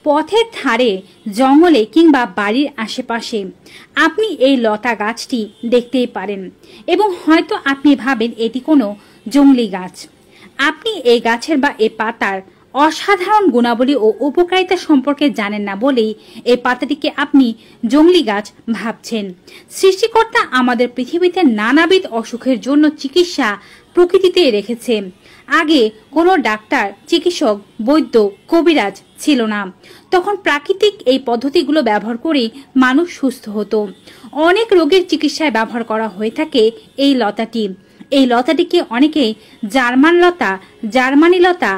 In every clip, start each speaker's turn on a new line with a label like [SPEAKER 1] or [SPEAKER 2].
[SPEAKER 1] পথের ধারে জঙ্গলে কিংবা বাড়ির আশেপাশে আপনি এই লতা গাছটি দেখতেই পারেন এবং হয়তো আপনি ভাবেন এটি কোনো জংলি গাছ। আপনি এই গাছের বা এই পাতার অসাধারণ গুণাবলী ও উপকারিতা সম্পর্কে জানেন না বলেই এই পাতাটিকে আপনি জংলি গাছ ভাবছেন। সৃষ্টিকর্তা আমাদের পৃথিবীতে নানাবিধ অসুখের জন্য চিকিৎসা প্রকৃতিতে রেখেছে। আগে কোনো ডাক্তার, চিকিৎসক, বৈদ্য, কবিরাজ ছিল না। তখন প্রাকৃতিক এই পদ্ধতিগুলো ব্যবহার করে মানুষ সুস্থ হতো। অনেক রোগের চিকিৎসায় ব্যবহার করা হয়ে থাকে এই লতাটি। এই লতাটিকে অনেকে জার্মান লতা, জার্মানি লতা,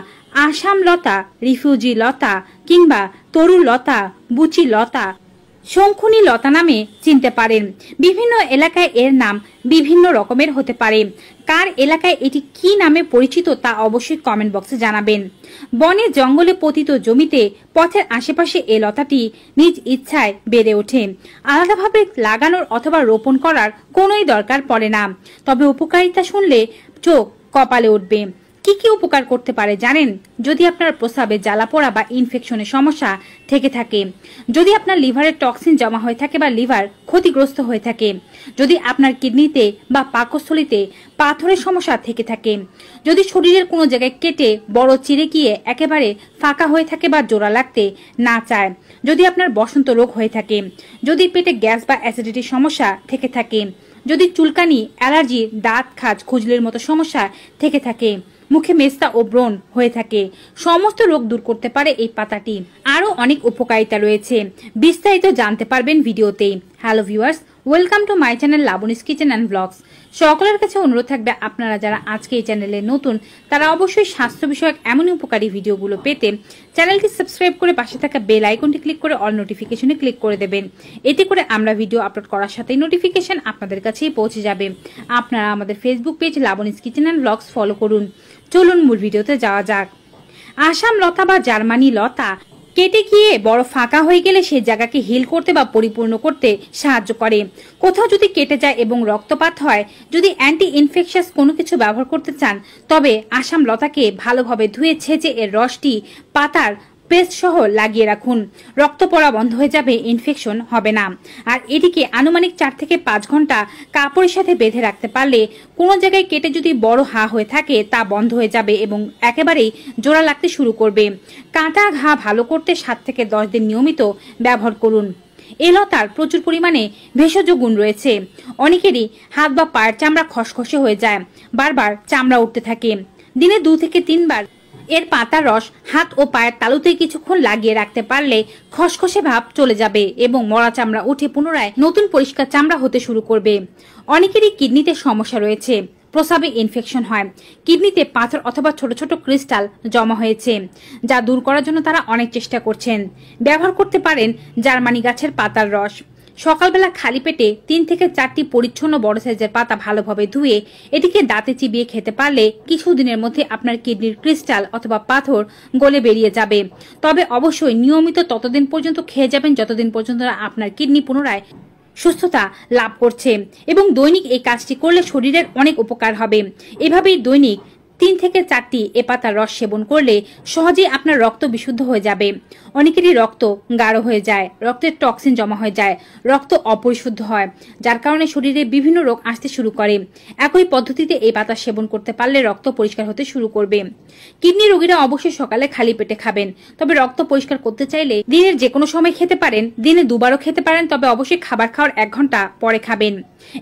[SPEAKER 1] আসাম লতা, রিফিউজি লতা কিংবা তরু লতা, বুচি লতা, শঙ্খুনি লতা নামে চিনতে পারেন। বিভিন্ন এলাকায় এর নাম বিভিন্ন রকমের হতে পারে। কার এলাকায় এটি কি নামে পরিচিত তা অবশ্যই কমেন্ট বক্সে জানাবেন। বনে জঙ্গলে পতিত জমিতে পথের আশেপাশে এই লতাটি নিজ ইচ্ছায় বেড়ে ওঠে। আলাদাভাবে লাগানোর অথবা রোপণ করার কোনোই দরকার পড়ে না। তবে উপকারিতা শুনলে চোখ কপালে উঠবে। কি কি উপকার করতে পারে জানেন? যদি আপনার প্রস্রাবে জ্বালা পোড়া বা ইনফেকশনের সমস্যা থেকে থাকে, যদি আপনার লিভারের টক্সিন জমা হয়ে থাকে বা লিভার ক্ষতিগ্রস্ত হয়ে থাকে, যদি আপনার কিডনিতে বা পাকস্থলীতে পাথরের সমস্যা থেকে থাকে, যদি শরীরের কোনো জায়গায় কেটে বড় চিরে গিয়ে একেবারে ফাঁকা হয়ে থাকে বা জোড়া লাগতে না চায়, যদি আপনার বসন্ত রোগ হয়ে থাকে, যদি পেটে গ্যাস বা অ্যাসিডিটির সমস্যা থেকে থাকে, যদি চুলকানি, অ্যালার্জি, দাঁত খাজ, খুজলির মতো সমস্যা থেকে থাকে, মুখে মেস্তা ও ব্রণ হয়ে থাকে, সমস্ত রোগ দূর করতে পারে এই পাতাটি। আরো অনেক উপকারিতা রয়েছে, বিস্তারিত জানতে পারবেন ভিডিওতেই। Hello viewers, welcome to my channel Laboni's kitchen and blogs. সকলের কাছে অনুরোধ থাকবে আপনারা যারা আজকে এই চ্যানেলে নতুন তারা অবশ্যই স্বাস্থ্য বিষয়ক এমনই উপকারী ভিডিওগুলো পেতে চ্যানেলটি সাবস্ক্রাইব করে পাশে থাকা বেল আইকনটি ক্লিক করে অল নোটিফিকেশনে ক্লিক করে দেবেন। এতে করে আমরা ভিডিও আপলোড করার সাথেই নোটিফিকেশন আপনাদের কাছেই পৌঁছে যাবে। আপনারা আমাদের Facebook page Laboni's kitchen and blogs follow করুন। চলুন মূল ভিডিওতে যাওয়া যাক। আসাম লতা বা জার্মানি লতা কেটে গিয়ে বড় ফাঁকা হয়ে গেলে সেই জায়গাকে হিল করতে বা পরিপূর্ণ করতে সাহায্য করে। কোথাও যদি কেটে যায় এবং রক্তপাত হয়, যদি অ্যান্টি ইনফেকশাস কোনো কিছু ব্যবহার করতে চান, তবে আসাম লতাকে ভালোভাবে ধুয়ে ছেঁচে এর রসটি পাতার পেস্ট সহ লাগিয়ে রাখুন। রক্ত পড়া বন্ধ হয়ে যাবে, ইনফেকশন হবে না। আর এটিকে আনুমানিক 4 থেকে 5 ঘন্টা কাপড়ের সাথে বেঁধে রাখতে পারলে কোনো জায়গায় কেটে যদি বড় হা হয়ে থাকে তা বন্ধ হয়ে যাবে এবং একেবারেই জোড়া লাগতে শুরু করবে। কাঁটা ঘা ভালো করতে 7 থেকে 10 দিন নিয়মিত ব্যবহার করুন। এই লতার প্রচুর পরিমাণে ভেষজ গুণ রয়েছে। অনেকেরই হাত বা পায়ের চামড়া খসখসে হয়ে যায়, বারবার চামড়া উঠতে থাকে। দিনে 2 থেকে 3 বার এর পাতার রস হাত ও পায়ের তালুতে কিছুক্ষণ লাগিয়ে রাখতে পারলে খসখসে ভাব চলে যাবে এবং মরা চামড়া উঠে পুনরায় নতুন পরিষ্কার চামড়া হতে শুরু করবে। অনেকেরই কিডনিতে সমস্যা রয়েছে, প্রস্রাবে ইনফেকশন হয়, কিডনিতে পাথর অথবা ছোট ছোট ক্রিস্টাল জমা হয়েছে, যা দূর করার জন্য তারা অনেক চেষ্টা করছেন। ব্যবহার করতে পারেন জার্মানি গাছের পাতার রস। সকালবেলা খালি পেটে 3 থেকে 4টি পরিচ্ছন্ন বড় সাইজের পাতা ভালোভাবে ধুয়ে এটিকে দাঁতে চিবিয়ে খেতে পারলে কিছুদিনের মধ্যে আপনার কিডনির ক্রিস্টাল অথবা পাথর গলে বেরিয়ে যাবে। তবে অবশ্যই নিয়মিত ততদিন পর্যন্ত খেয়ে যাবেন যতদিন পর্যন্ত আপনার কিডনি পুনরায় সুস্থতা লাভ করছে। এবং দৈনিক এই কাজটি করলে শরীরের অনেক উপকার হবে। এভাবেই দৈনিক 3 থেকে 4টি এ পাতার রস সেবন করলে সহজেই আপনার রক্ত বিশুদ্ধ হয়ে যাবে। অনেকেরই রক্ত গাঢ় হয়ে যায়, রক্তের টক্সিন জমা হয়ে যায়, রক্ত অপরিশুদ্ধ হয়, যার কারণে শরীরে বিভিন্ন রোগ আসতে শুরু করে। একই পদ্ধতিতে এই পাতা সেবন করতে পারলে রক্ত পরিষ্কার হতে শুরু করবে। কিডনি রোগীরা অবশ্যই সকালে খালি পেটে খাবেন। তবে রক্ত পরিষ্কার করতে চাইলে দিনের যে কোনো সময় খেতে পারেন, দিনে 2 বারও খেতে পারেন, তবে অবশ্যই খাবার খাওয়ার 1 ঘন্টা পরে খাবেন।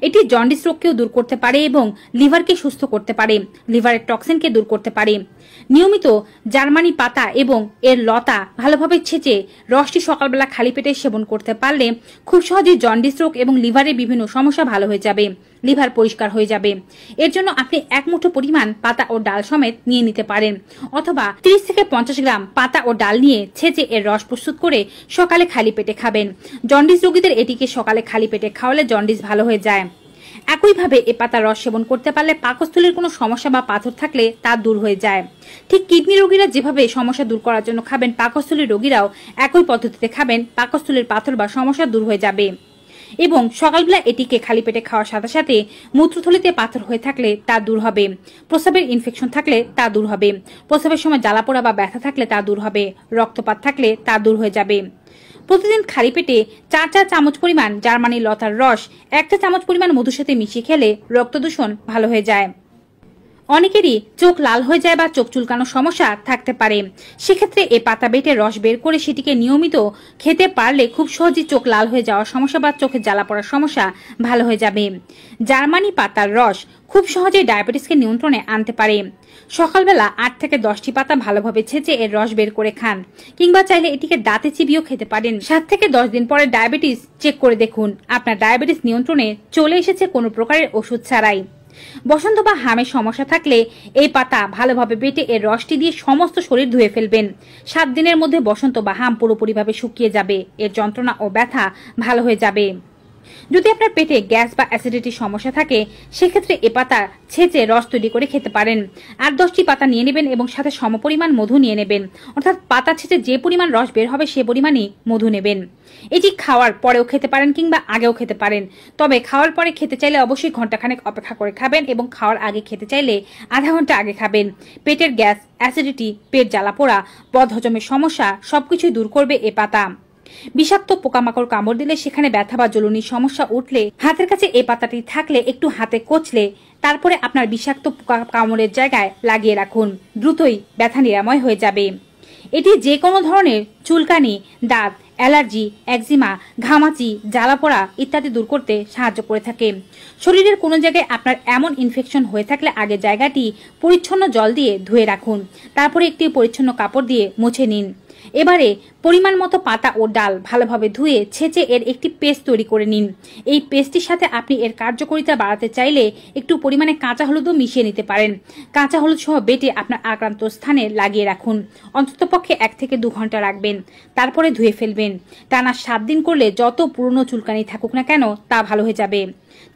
[SPEAKER 1] এটি জন্ডিস রোগকেও দূর করতে পারে এবং লিভারকে সুস্থ করতে পারে, লিভারের টক্সিনকে দূর করতে পারে। নিয়মিত জার্মানি পাতা এবং এর লতা ভালোভাবে ছেঁচে রসটি সকালবেলা খালি পেটে সেবন করতে পারলে খুব সহজেই জন্ডিস রোগ এবং লিভারের বিভিন্ন সমস্যা ভালো হয়ে যাবে, লিভার পরিষ্কার হয়ে যাবে। এর জন্য আপনি 1 মুঠো পরিমাণ পাতা ও ডাল সমেত নিয়ে নিতে পারেন, অথবা 30 থেকে 50 গ্রাম পাতা ও ডাল নিয়ে ছেঁচে এর রস প্রস্তুত করে সকালে খালি পেটে খাবেন। জন্ডিস রোগীদের এটিকে সকালে খালি পেটে খাওয়ালে জন্ডিস ভালো হয়ে যায়। একইভাবে এ পাতার রস সেবন করতে পারলে পাকস্থলীর কোনো সমস্যা বা পাথর থাকলে তা দূর হয়ে যায়। ঠিক কিডনি রোগীরা যেভাবে সমস্যা দূর করার জন্য খাবেন, পাকস্থলীর রোগীরাও একই পদ্ধতিতে খাবেন, পাকস্থলীর পাথর বা সমস্যা দূর হয়ে যাবে। এবং সকালবেলা এটিকে খালি পেটে খাওয়ার সাথে সাথে মূত্রথলিতে পাথর হয়ে থাকলে তা দূর হবে, প্রস্রাবের ইনফেকশন থাকলে তা দূর হবে, প্রস্রাবের সময় জ্বালাপোড়া বা ব্যথা থাকলে তা দূর হবে, রক্তপাত থাকলে তা দূর হয়ে যাবে। প্রতিদিন খালি পেটে 4 চামচ পরিমাণ জার্মানি লতার রস 1 চামচ পরিমাণ মধুর সাথে মিশিয়ে খেলে রক্ত দূষণ ভালো হয়ে যায়। অনেকেরই চোখ লাল হয়ে যায় বা চোখ চুলকানোর সমস্যা থাকতে পারে, সেক্ষেত্রে এই পাতা বেটে রস বের করে সেটিকে নিয়মিত খেতে পারলে খুব সহজেই চোখ লাল হয়ে যাওয়ার সমস্যা বা চোখে জ্বালা পড়ার সমস্যা ভালো হয়ে যাবে। জার্মানি পাতার রস খুব সহজেই ডায়াবেটিসকে নিয়ন্ত্রণে আনতে পারে। সকালবেলা 8 থেকে 10টি পাতা ভালোভাবে ছেঁচে এর রস বের করে খান, কিংবা চাইলে এটিকে দাঁতে চিবিয়েও খেতে পারেন। 7 থেকে 10 দিন পরে ডায়াবেটিস চেক করে দেখুন আপনার ডায়াবেটিস নিয়ন্ত্রণে চলে এসেছে কোনো প্রকারের ওষুধ ছাড়াই। বসন্ত বা হামের সমস্যা থাকলে এই পাতা ভালোভাবে বেটে এর রসটি দিয়ে সমস্ত শরীর ধুয়ে ফেলবেন। 7 দিনের মধ্যে বসন্ত বা হাম পুরোপুরিভাবে শুকিয়ে যাবে, এর যন্ত্রণা ও ব্যথা ভালো হয়ে যাবে। যদি আপনার পেটে গ্যাস বা অ্যাসিডিটির সমস্যা থাকে সেক্ষেত্রে এ পাতা ছেঁচে রস তৈরি করে খেতে পারেন। 8-10টি পাতা নিয়ে নেবেন এবং সাথে সমপরিমাণ মধু নিয়ে নেবেন, অর্থাৎ পাতা ছেঁচে যে পরিমাণ রস বের হবে সে পরিমাণই মধু নেবেন। এটি খাওয়ার পরেও খেতে পারেন কিংবা আগেও খেতে পারেন, তবে খাওয়ার পরে খেতে চাইলে অবশ্যই ঘন্টাখানেক অপেক্ষা করে খাবেন এবং খাওয়ার আগে খেতে চাইলে আধা ঘন্টা আগে খাবেন। পেটের গ্যাস, অ্যাসিডিটি, পেট জ্বালা পোড়া, বদহজমের সমস্যা সবকিছুই দূর করবে এ পাতা। বিষাক্ত পোকামাকড় কামড় দিলে সেখানে ব্যথা বা জ্বলুনির সমস্যা উঠলে হাতের কাছে এই পাতাটি থাকলে একটু হাতে কচলে তারপরে আপনার বিষাক্ত পোকা কামড়ের জায়গায় লাগিয়ে রাখুন, দ্রুতই ব্যথা নিরাময় হয়ে যাবে। এটি যে কোনো ধরনের চুলকানি, দাঁত, অ্যালার্জি, একজিমা, ঘামাচি, জ্বালাপোড়া ইত্যাদি দূর করতে সাহায্য করে থাকে। শরীরের কোনো জায়গায় আপনার এমন ইনফেকশন হয়ে থাকলে আগে জায়গাটি পরিচ্ছন্ন জল দিয়ে ধুয়ে রাখুন, তারপরে একটি পরিচ্ছন্ন কাপড় দিয়ে মুছে নিন। এবারে পরিমাণ মতো পাতা ও ডাল ভালোভাবে ধুয়ে ছেঁচে এর একটি পেস্ট তৈরি করে নিন। এই পেস্টটির সাথে আপনি এর কার্যকারিতা বাড়াতে চাইলে একটু পরিমাণে কাঁচা হলুদও মিশিয়ে নিতে পারেন। কাঁচা হলুদ সহ বেটে আপনার আক্রান্ত স্থানে লাগিয়ে রাখুন, অন্ততপক্ষে 1 থেকে 2 ঘন্টা রাখবেন, তারপরে ধুয়ে ফেলবেন। টানা 7 দিন করলে যত পুরনো চুলকানি থাকুক না কেন তা ভালো হয়ে যাবে।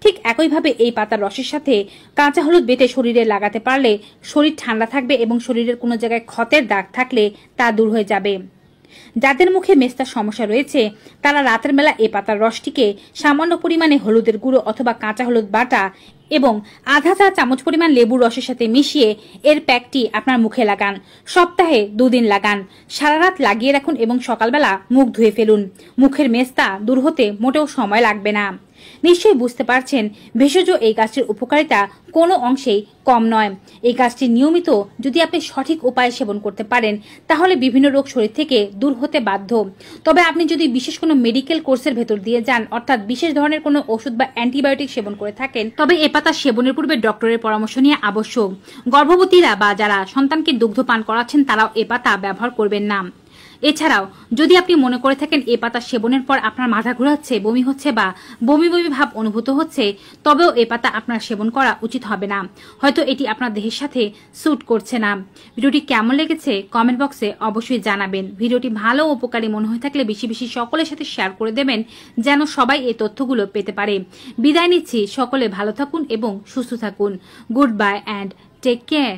[SPEAKER 1] ঠিক একইভাবে এই পাতার রসের সাথে কাঁচা হলুদ বেটে শরীরে লাগাতে পারলে শরীর ঠান্ডা থাকবে এবং শরীরের কোনো জায়গায় ক্ষতের দাগ থাকলে তা দূর হয়ে যাবে। যাদের মুখে মেস্তার সমস্যা রয়েছে তারা রাতের বেলা এই পাতার রসটিকে সামান্য পরিমাণে হলুদের গুঁড়ো অথবা কাঁচা হলুদ বাটা এবং আধা চা চামচ পরিমাণ লেবুর রসের সাথে মিশিয়ে এর প্যাকটি আপনার মুখে লাগান। সপ্তাহে 2 দিন লাগান, সারা রাত লাগিয়ে রাখুন এবং সকালবেলা মুখ ধুয়ে ফেলুন। মুখের মেস্তা দূর হতে মোটেও সময় লাগবে না। নিশ্চয়ই বুঝতে পারছেন ভেষজ এই গাছটির উপকারিতা কোনো অংশেই কম নয়। এই গাছটি নিয়মিত যদি আপনি সঠিক উপায়ে সেবন করতে পারেন তাহলে বিভিন্ন রোগ শরীর থেকে দূর হতে বাধ্য। তবে আপনি যদি বিশেষ কোনো মেডিকেল কোর্সের ভেতর দিয়ে যান, অর্থাৎ বিশেষ ধরনের কোনো ওষুধ বা অ্যান্টিবায়োটিক সেবন করে থাকেন, তবে এ পাতা সেবনের পূর্বে ডক্টরের পরামর্শ নিয়ে আবশ্যক। গর্ভবতীরা বা যারা সন্তানকে দুগ্ধ পান করাচ্ছেন তারাও এ পাতা ব্যবহার করবেন না। এছাড়াও যদি আপনি মনে করে থাকেন এ পাতা সেবনের পর আপনার মাথা ঘোরাচ্ছে, বমি হচ্ছে বা বমি বমি ভাব অনুভূত হচ্ছে, তবেও এ পাতা আপনার সেবন করা উচিত হবে না। হয়তো এটি আপনার দেহের সাথে স্যুট করছে না। ভিডিওটি কেমন লেগেছে কমেন্ট বক্সে অবশ্যই জানাবেন। ভিডিওটি ভালো ও উপকারী মনে হয়ে থাকলে বেশি বেশি সকলের সাথে শেয়ার করে দেবেন যেন সবাই এই তথ্যগুলো পেতে পারে। বিদায় নিচ্ছি, সকলে ভালো থাকুন এবং সুস্থ থাকুন। Good bye and take care.